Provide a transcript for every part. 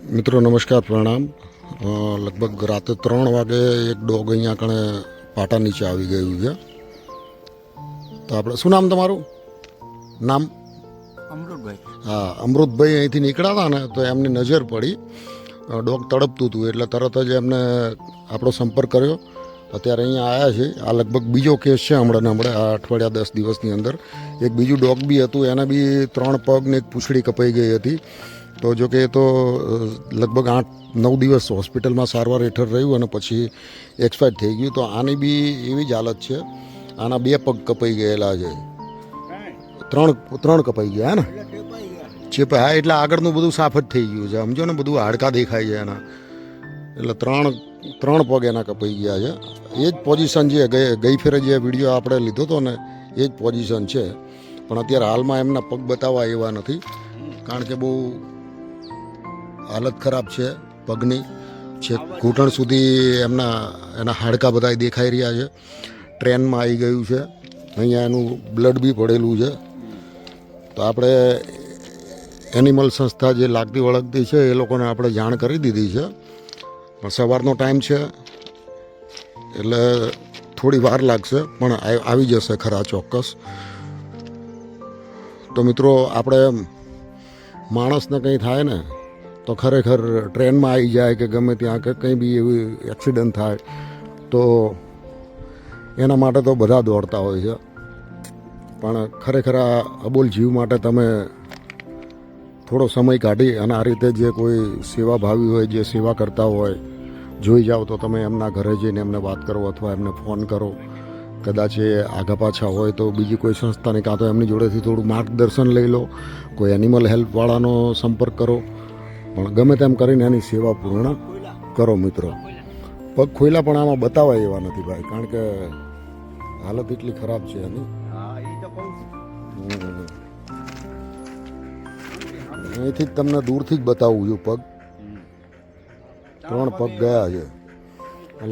મિત્રો નમસ્કાર પ્રણામ. લગભગ રાતે 3 વાગે એક ડોગ અહીંયા કણે પાટા નીચે આવી ગયું છે. તો આપણે શું નામ તમારું? નામ? અમૃતભાઈ. હા, અમૃતભાઈ અહીંથી નીકળ્યા હતા ને તો એમની નજર પડી, ડોગ તડપતું હતું એટલે તરત જ એમને આપણો સંપર્ક કર્યો. અત્યારે અહીંયા આવ્યા છે. આ લગભગ બીજો કેસ છે હમણાં આ અઠવાડિયા 10 દિવસની અંદર. એક બીજું ડોગ બી હતું, એને બી 3 પગ ને એક પૂંછડી કપાઈ ગઈ હતી. તો જો કે એ તો લગભગ 8-9 દિવસ હોસ્પિટલમાં સારવાર હેઠળ રહ્યું અને પછી એક્સપાયર થઈ ગયું. તો આની બી એવી જ હાલત છે. આના 2 પગ કપાઈ ગયેલા છે, ત્રણ કપાઈ ગયા હે ને ચેપ. હા, એટલે આગળનું બધું સાફ જ થઈ ગયું છે, સમજો ને, બધું હાડકા દેખાય છે એના. એટલે ત્રણ પગ એના કપાઈ ગયા છે. એ જ પોઝિશન છે ગઈ ફેરે જે વિડીયો આપણે લીધો હતો ને, એ જ પોઝિશન છે. પણ અત્યારે હાલમાં એમના પગ બતાવવા એવા નથી, કારણ કે બહુ હાલત ખરાબ છે પગની. છે ઘૂંટણ સુધી એના હાડકા બધા દેખાઈ રહ્યા છે. ટ્રેનમાં આવી ગયું છે, અહીંયા એનું બ્લડ બી પડેલું છે. તો આપણે એનિમલ સંસ્થા જે લાગતી વળગતી છે એ લોકોને આપણે જાણ કરી દીધી છે, પણ સવારનો ટાઈમ છે એટલે થોડી વાર લાગશે, પણ આવી જશે ખરા ચોક્કસ. તો મિત્રો, આપણે માણસને કંઈ થાય ને તો ખરેખર ટ્રેનમાં આવી જાય કે ગમે ત્યાં કે કંઈ બી એવી એક્સિડન્ટ થાય તો એના માટે તો બધા દોડતા હોય છે. પણ ખરેખર આ અબોલ જીવ માટે તમે થોડો સમય કાઢી અને આ રીતે જે કોઈ સેવાભાવી હોય, જે સેવા કરતા હોય, જોઈ જાઓ તો તમે એમના ઘરે જઈને એમને વાત કરો અથવા એમને ફોન કરો. કદાચ એ આગા પાછા હોય તો બીજી કોઈ સંસ્થાને કાં તો એમની જોડેથી થોડું માર્ગદર્શન લઈ લો, કોઈ એનિમલ હેલ્પવાળાનો સંપર્ક કરો, પણ ગમે તેમ કરીને એની સેવા પૂર્ણ કરો. મિત્રો, પગ ખોઈલા પણ આમાં બતાવાય એવા નથી ભાઈ, કારણ કે હાલત એટલી ખરાબ છે એની. અહીંથી જ તમને દૂરથી જ બતાવું છું. પગ 3 પગ ગયા છે.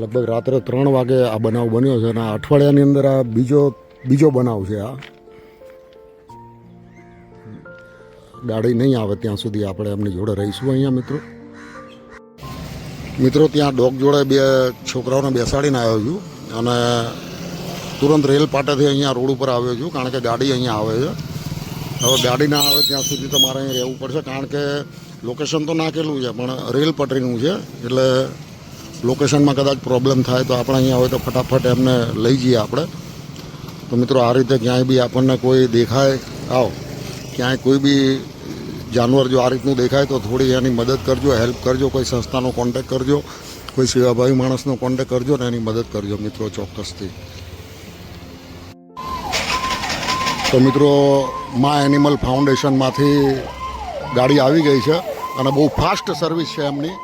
લગભગ રાત્રે 3 વાગે આ બનાવ બન્યો છે અને આ અઠવાડિયાની અંદર આ બીજો બનાવ છે. આ ગાડી નહીં આવે ત્યાં સુધી આપણે એમની જોડે રહીશું અહીંયા. મિત્રો ત્યાં ડોગ જોડે 2 છોકરાઓને બેસાડીને આવ્યો છું અને તુરંત રેલ પાટેથી અહીંયા રોડ ઉપર આવ્યો છું, કારણ કે ગાડી અહીંયા આવે છે. હવે ગાડી ના આવે ત્યાં સુધી તમારે અહીં રહેવું પડશે, કારણ કે લોકેશન તો નાખેલું છે પણ રેલ પટરીનું છે, એટલે લોકેશનમાં કદાચ પ્રોબ્લેમ થાય તો આપણે અહીંયા હોય તો ફટાફટ એમને લઈ જઈએ આપણે. તો મિત્રો, આ રીતે ક્યાંય બી આપણને કોઈ દેખાય, ક્યાંય કોઈ બી જાનવર જો આ રીતનું દેખાય તો થોડી એની મદદ કરજો, હેલ્પ કરજો. કોઈ સંસ્થાનો કોન્ટેક કરજો, કોઈ સેવાભાવી માણસનો કોન્ટેક કરજો ને એની મદદ કરજો મિત્રો, ચોક્કસથી. તો મિત્રો, મા એનિમલ ફાઉન્ડેશનમાંથી ગાડી આવી ગઈ છે અને બહુ ફાસ્ટ સર્વિસ છે એમની,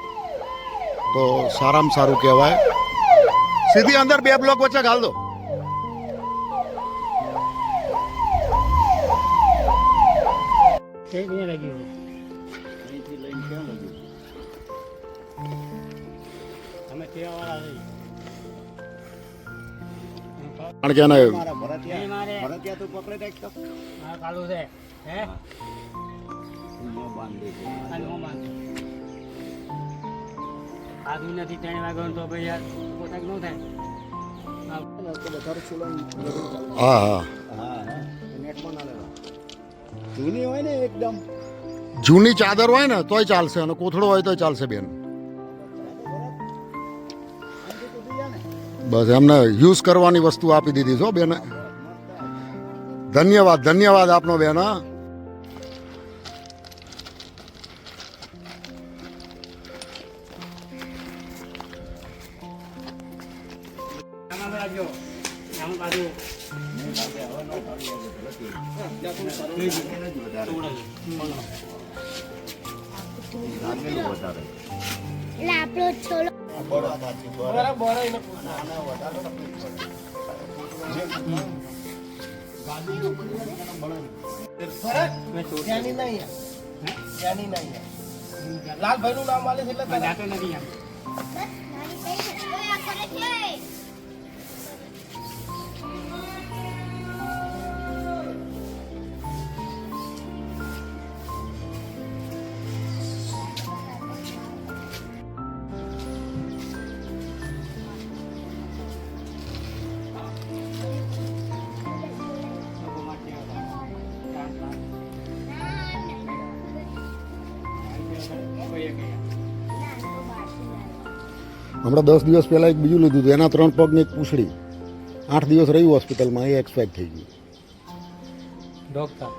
તો સારામાં સારું કહેવાય. સીધી અંદર 2 બ્લોક વચ્ચે ઘાલ દો. કારણ કે એને હા, જૂની હોય ને એકદમ જૂની ચાદર હોય ને તોય ચાલશે અને કોથળો હોય તોય ચાલશે બેન. બસ એમને યુઝ કરવાની વસ્તુ આપી દીધી છો બેન. ધન્યવાદ આપનો બેન. હા, લાલભાઈ નું નામ આલે એટલે નથી. હમણાં 10 દિવસ પહેલાં એક બીજું લીધું હતું, એના 3 પગ ને એક પૂંછડી. 8 દિવસ રહ્યું હોસ્પિટલમાં, એ એક્સપાયર થઈ ગયું. ડોક્ટર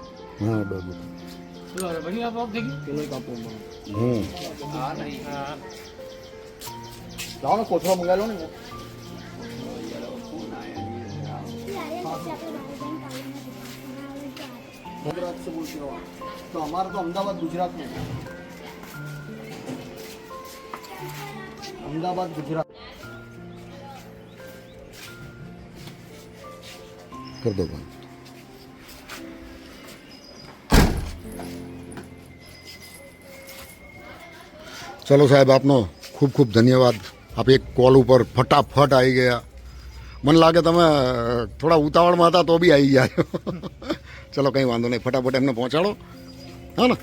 હા ડોગ. બની આપો થઈ ગયું પેલો કાપો હમ. લાવો ને કોથળો મંગાવી લો ને. ગુજરાત से बोलते हो तो हमारा तो अहमदाबाद गुजरात में है। अहमदाबाद गुजरात कर दो भाई. ચલો સાહેબ, આપનો ખૂબ ખૂબ ધન્યવાદ. આપ એક કોલ ઉપર ફટાફટ આવી ગયા. મને લાગે તમે થોડા ઉતાવળમાં હતા તો બી આવી ગયા. ચલો કંઈ વાંધો નહીં, ફટાફટ એમને પહોંચાડો. હા ને?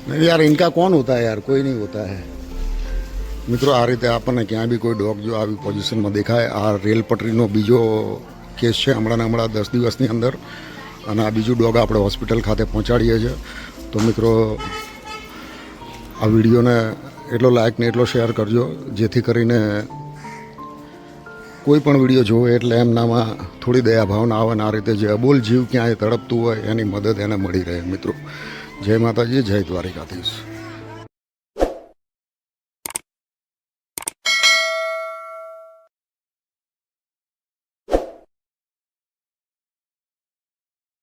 नहीं यार, इनका कौन होता है यार, कोई नहीं होता है. મિત્રો, આ રીતે આપણને ક્યાં બી કોઈ ડોગ જો આવી પોઝિશનમાં દેખાય. આ રેલ પટરીનો બીજો કેસ છે હમણાં 10 દિવસની અંદર, અને આ બીજું ડોગ આપણે હોસ્પિટલ ખાતે પહોંચાડીએ છીએ. તો મિત્રો, આ વિડીયોને એટલો લાઈક ને એટલો શેર કરજો, જેથી કરીને કોઈ પણ વિડીયો જોવે એટલે એમનામાં થોડી દયા ભાવના આવે, અને આ રીતે જે અબોલ જીવ ક્યાંય તડપતું હોય એની મદદ એને મળી રહે. મિત્રો, જય માતાજી, જય દ્વારિકાધીશ.